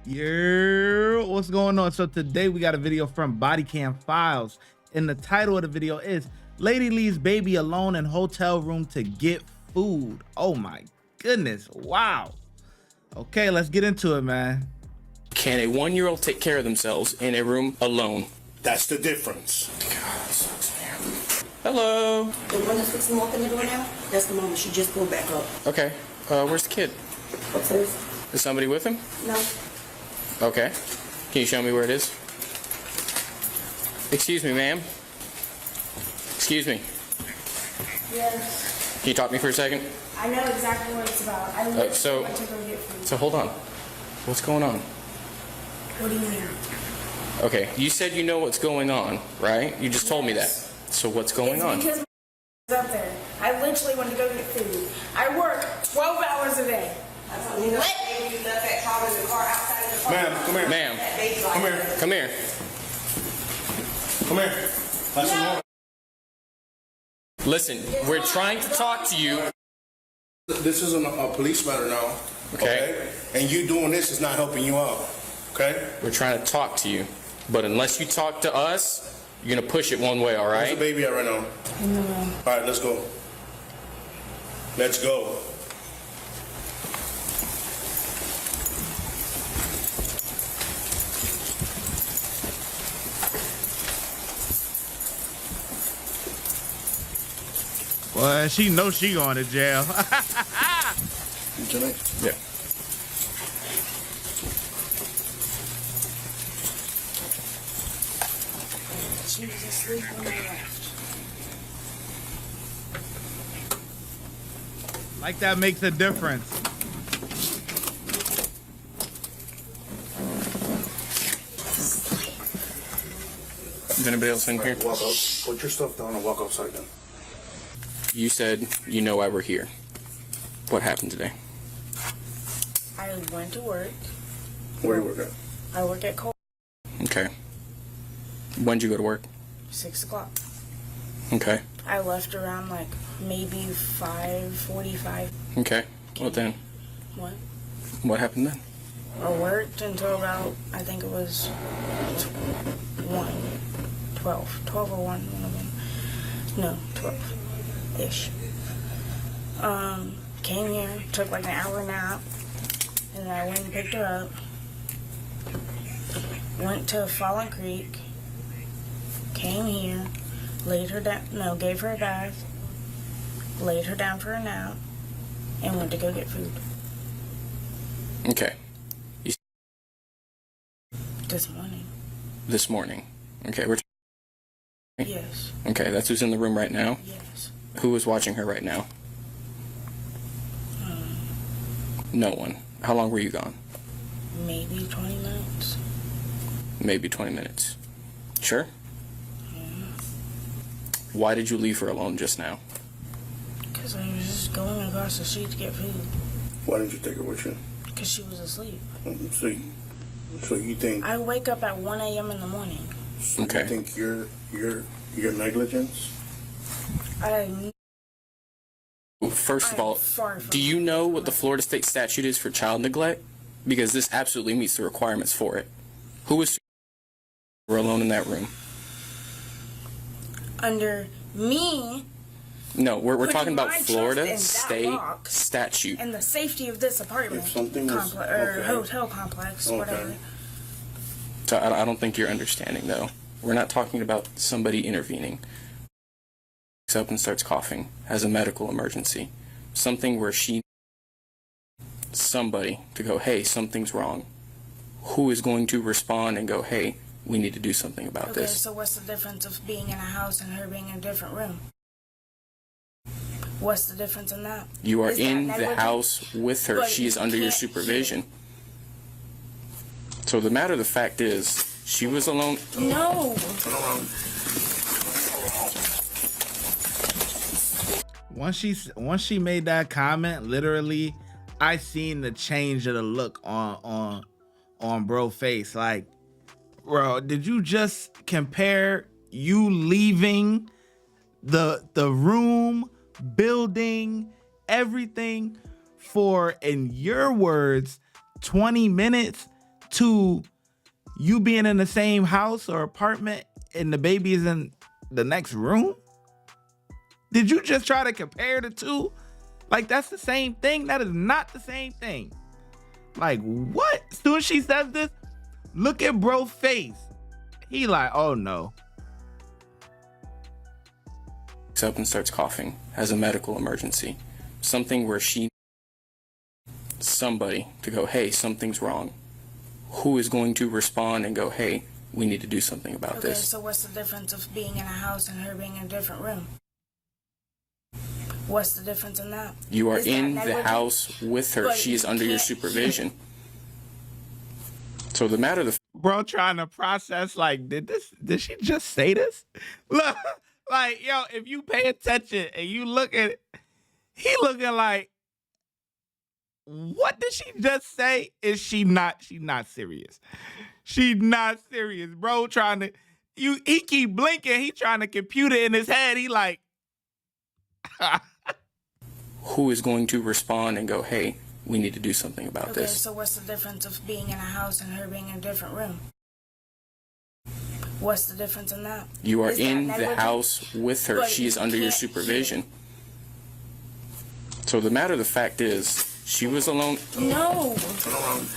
Yeah, what's going on? So today we got a video from Bodycam Files, and the title of the video is Lady Leaves Baby Alone in Hotel Room to Get Food. Oh my goodness, wow. Okay, let's get into it, man. Can a 1-year-old take care of themselves in a room alone? That's the difference. God, this sucks, man. Hello. The one that's fixing to open the door now, that's the mama. She just pulled back up. Okay, where's the kid? Upstairs? Is somebody with him? No. Okay. Can you show me where it is? Excuse me, ma'am. Excuse me. Yes. Can you talk to me for a second? I know exactly what it's about. I went to go get food. So hold on. What's going on? What do you mean? Okay, you said you know what's going on, right? You just told me that. So what's going on? Because my up there. I literally went to go get food. I work 12 hours a day. What? Ma'am, come here. Ma'am, Come here. come here. Come here. That's no. Listen, we're trying to talk to you. This isn't a police matter now. Okay. And you doing this is not helping you out. Okay? We're trying to talk to you. But unless you talk to us, you're going to push it one way, all Where's right? the baby at right now? All right, let's go. Let's go. Well, she knows she going to jail. Yeah. She was asleep when I left. Like that makes a difference. Is anybody else in here? Walk up. Put your stuff down and walk outside then. You said you know why we're here. What happened today? I went to work. Where do you work at? I work at Cole. Okay. When'd you go to work? 6 o'clock. Okay. I left around like maybe 5:45. Okay. Well then, What? what happened then? I worked until about, I think it was 12 or 1, one of them. No, 12-ish. Came here, took like an hour nap, and then I went and picked her up. Went to Fallen Creek, came here, laid her down, no, gave her a bath, laid her down for a nap, and went to go get food. Okay. This morning. This morning. Okay, we're Yes. okay, that's who's in the room right now. Yes. Who is watching her right now? No one. How long were you gone? Maybe 20 minutes. Maybe 20 minutes. Sure? Why did you leave her alone just now? Because I was just going across the street to get food. Why didn't you take her with you? Because she was asleep. So you think? I wake up at 1 a.m. in the morning. So Okay. You think your negligence? First of I'm all, far from do you know what the Florida state statute is for child neglect? Because this absolutely meets the requirements for it. Who was were alone in that room? Under me No, we're Putting talking about my trust Florida in that state lock statute. and the safety of this apartment If something was- okay. hotel complex, Okay. whatever. So I don't think you're understanding, though. We're not talking about somebody intervening. Wakes up and starts coughing, has a medical emergency. Something where somebody to go, hey, something's wrong. Who is going to respond and go, hey, we need to do something about Okay, this? so what's the difference of being in a house and her being in a different room? What's the difference in that? You are Is that in the negligent? house with her. But She is you under your can't supervision. So the matter of the fact is, she was alone. No. Once she made that comment, literally, I seen the change of the look on bro face. Like, bro, did you just compare you leaving the room, building, everything for, in your words, 20 minutes to you being in the same house or apartment and the baby is in the next room? Did you just try to compare the two? Like, that's the same thing? That is not the same thing. Like, what? As soon as she says this, look at bro's face. He like, oh no. Wakes up and starts coughing, has a medical emergency. Something where somebody to go, hey, something's wrong. Who is going to respond and go, hey, we need to do something about this? Okay, so what's the difference of being in a house and her being in a different room? What's the difference in that? You are Is that in the negligent? house with her. But She is you under your can't- supervision. So the matter of the Bro trying to process, like, did she just say this? Look, like, yo, if you pay attention and you look at it, he looking like, what did she just say? She not serious. She not serious. Bro trying to, he keep blinking. He trying to compute it in his head. He like, who is going to respond and go, hey, we need to do something about Okay, this? so what's the difference of being in a house and her being in a different room? What's the difference in that? You are Is that in the negligent? house with her. But She is you under your can't- supervision. So the matter of the fact is, she was alone. No. Turn around.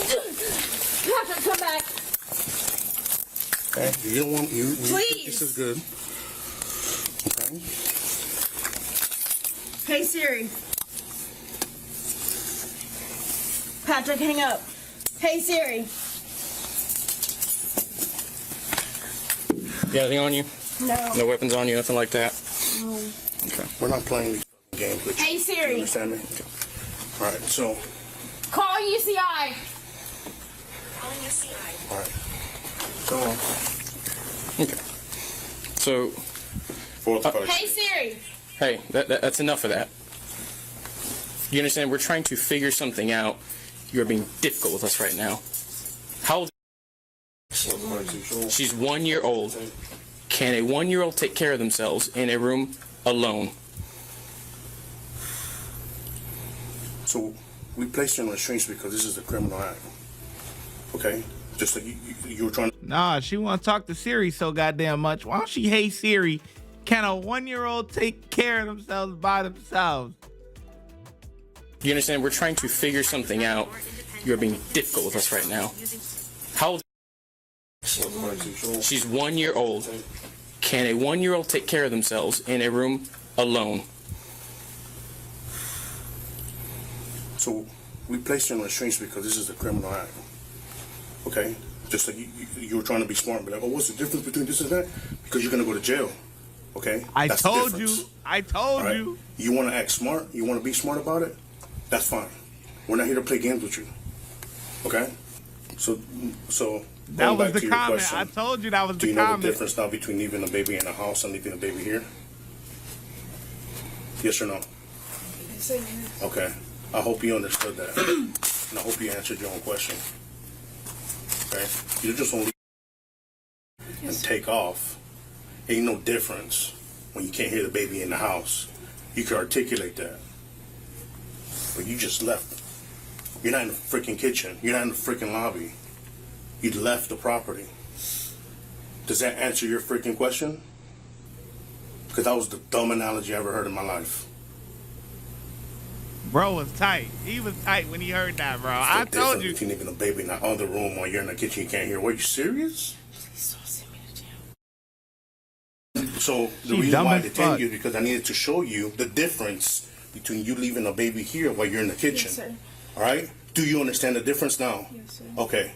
Patrick, come back. Okay. You don't want you. Please. This is good. Okay. Hey Siri. Patrick, hang up. Hey Siri. You got anything on you? No. No weapons on you, nothing like that? Okay. We're not playing these games with you. Hey You Siri. understand me? Okay. All right. So. Call UCI. All right. So. Okay. So, Fourth person. Hey Siri. hey, that's enough of that. You understand? We're trying to figure something out. You're being difficult with us right now. How old? She's 1 year old. Can a 1 year old take care of themselves in a room alone? So we placed you on restraints because this is a criminal act. Okay. Just like you were trying to. nah, she want to talk to Siri so goddamn much. Why don't she hate Siri? Can a 1 year old take care of themselves by themselves? You understand? We're trying to figure something out. You're being difficult with us right now. How old? She's 1 year old. Can a 1 year old take care of themselves in a room alone? So we placed you on restraints because this is a criminal act. Okay? Just like you were trying to be smart, but like, oh, what's the difference between this and that? Because you're gonna go to jail. Okay? I That's the told difference. you. I told All right? you. You want to act smart? You want to be smart about it? That's fine. We're not here to play games with you. Okay? So That going was back the to your comment. question, I told you that was do the you know comment. the difference now between leaving a baby in a house and leaving a baby here? Yes or no? Okay. I hope you understood that. And I hope you answered your own question. Okay? You just only and take off. Ain't no difference when you can't hear the baby in the house. You can articulate that. But you just left. You're not in the freaking kitchen. You're not in the freaking lobby. You left the property. Does that answer your freaking question? Because that was the dumb analogy I ever heard in my life. Bro was tight. He was tight when he heard that, bro. I The told difference you. between leaving a baby in the other room while you're in the kitchen, you can't hear. Were you serious? Please don't send me to jail. So the She reason dumb why I as detained fuck. you is because I needed to show you the difference between you leaving a baby here while you're in the kitchen. Yes, sir. All right? Do you understand the difference now? Yes, sir. Okay.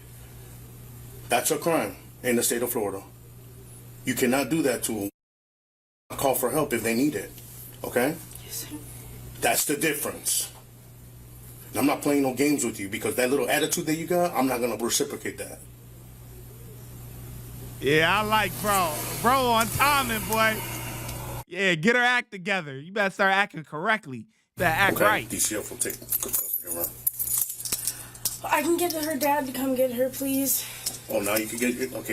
That's a crime in the state of Florida. You cannot do that to a call for help if they need it. Okay? Yes, sir. That's the difference. And I'm not playing no games with you because that little attitude that you got, I'm not going to reciprocate that. Yeah, I like bro. Bro on timing, boy. Yeah, get her act together. You better start acting correctly. You better act Okay? right. DCF will take good custody around. I can get her dad to come get her, please. Oh, now you can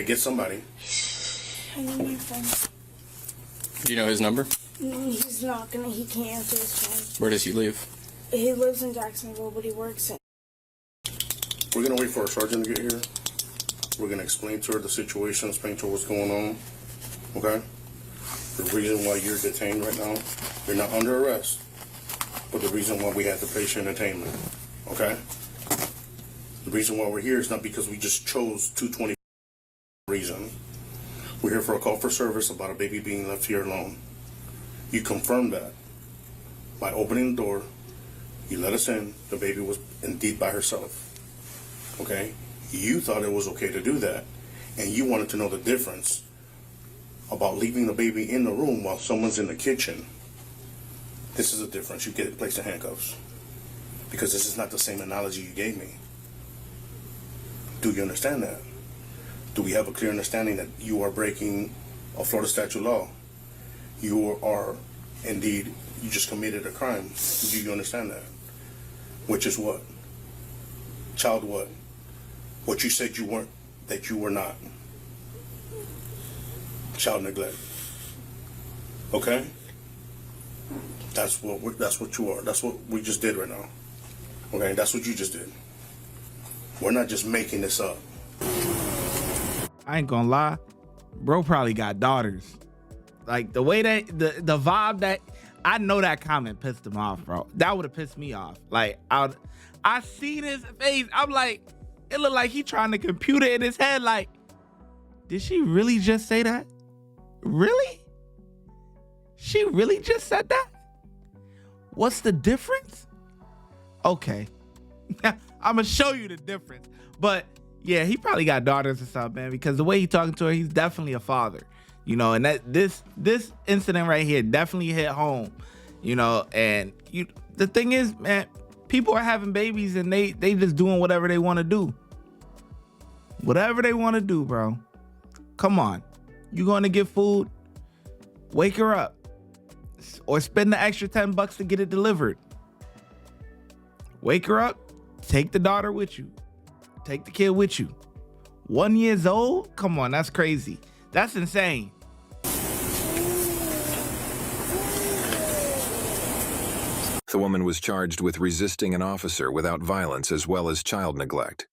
get somebody. I need my phone. Do you know his number? He's not gonna. He can't answer his phone. Where does he live? He lives in Jacksonville, but he works in... We're gonna wait for our sergeant to get here. We're gonna explain to her the situation, explain to her what's going on, okay? The reason why you're detained right now, you're not under arrest, but the reason why we had to place you in detainment, okay? The reason why we're here is not because we just chose 220 reason. We're here for a call for service about a baby being left here alone. You confirmed that by opening the door. You let us in. The baby was indeed by herself. Okay? You thought it was okay to do that, and you wanted to know the difference about leaving the baby in the room while someone's in the kitchen. This is the difference. You get placed in handcuffs. Because this is not the same analogy you gave me. Do you understand that? Do we have a clear understanding that you are breaking a Florida statute law? You are indeed, you just committed a crime. Do you understand that? Which is what? Child what? What you said you weren't, that you were not. Child neglect. Okay? That's what you are. That's what we just did right now. Okay? That's what you just did. We're not just making this up. I ain't gonna lie, bro probably got daughters. Like the way that the vibe that, I know that comment pissed him off, bro. That would have pissed me off. Like I seen his face. I'm like, it looked like he trying to compute it in his head. Like, did she really just say that? Really? She really just said that? What's the difference? Okay. I'm gonna show you the difference. But yeah, he probably got daughters or something, man, because the way he talking to her, he's definitely a father. You know, and that this incident right here definitely hit home. You know, and the thing is, man, people are having babies and they just doing whatever they want to do. Whatever they want to do, bro. Come on. You going to get food? Wake her up. Or spend the extra $10 to get it delivered. Wake her up. Take the daughter with you. Take the kid with you. 1 year old? Come on, that's crazy. That's insane. The woman was charged with resisting an officer without violence as well as child neglect.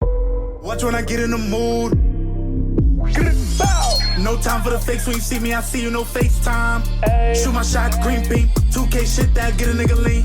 Watch when I get in the mood. No time for the fakes. When you see me, I see you, no FaceTime. Shoot my shot, green beam. 2K shit that get a nigga lean.